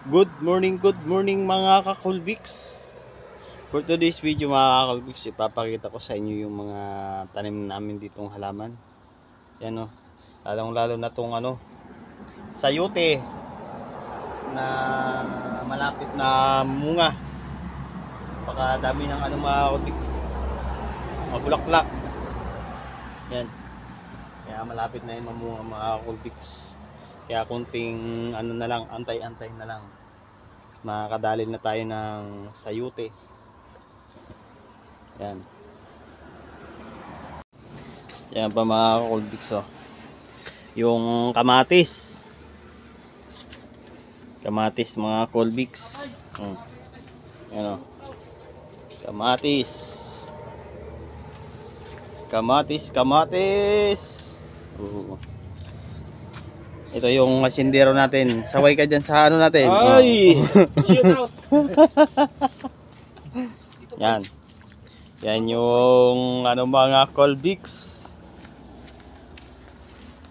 Good morning mga kakulbiks. For today's video mga kakulbiks, ipapakita ko sa inyo yung mga tanim namin ditong halaman. Yan o, lalong-lalo na tong sayote na malapit na munga. Dami ng mga kakulbiks, mga bulaklak. Yan, kaya malapit na yung mamunga mga kakulbiks. Kaya kunting na lang, antay-antay na lang. Makakadali na tayo ng sayote. Yan. Yan pa mga kakulbiks oh. Yung kamatis. Kamatis mga kakulbiks. Yan oh. Kamatis. Kamatis. Ito yung asindero natin. Saway ka dyan sa natin. Ay! Shoot out! Yan. Yan yung mga Colbix.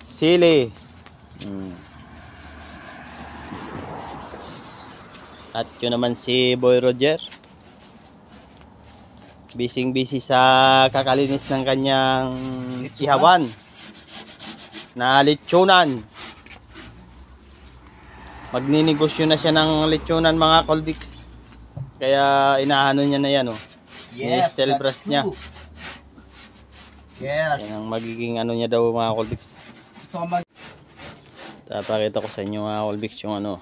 Sili. At yun naman si Boy Roger. Busy sa kakalinis ng kanyang ihawan na lechonan. Magninegosyo na siya ng lechonan mga Colbix. Kaya inaano niya na yan oh. Yes, Celebras niya. Yes. Yan ang magiging niya daw mga Colbix. Papakita ko sa inyo mga Colbix yung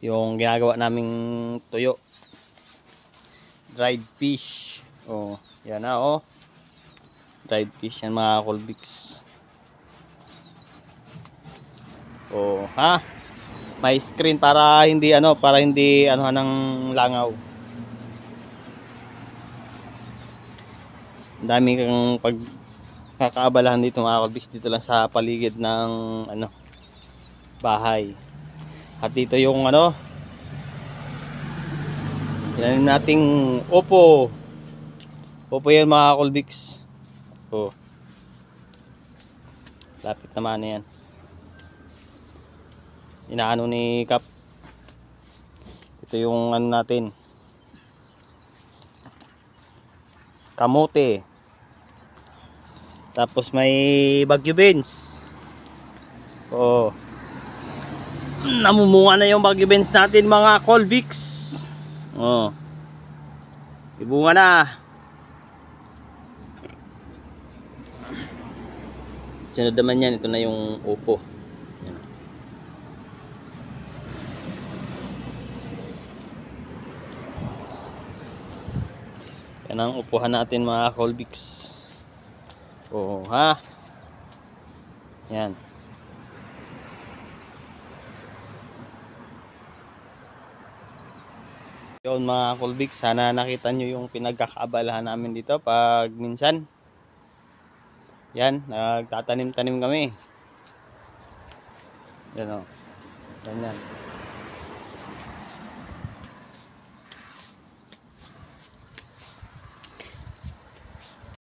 yung ginagawa naming tuyo. Dried fish. Oh, yan na oh. Dried fish yan mga Colbix. Oh, ha? May screen para hindi ng langaw. Ang dami kang pagkakaabalahan dito mga Colbix, dito lang sa paligid ng bahay. At dito yung yan nating upo yan mga Colbix. Oh, lapit naman na yan. Inaano ni Kap. Ito yung natin, kamote. Tapos may bagyo beans. Oh, namumunga na yung bagyo beans natin mga Colbix. Oh, ibunga na. Sunod naman yan, ito na yung upo. Yan ang upuhan natin mga Colbix. Oh, ha? Yan. Yun mga Colbix, sana nakita nyo yung pinagkakaabalahan namin dito pag minsan. Yan, nagtatanim-tanim kami. Yan o. Ganyan.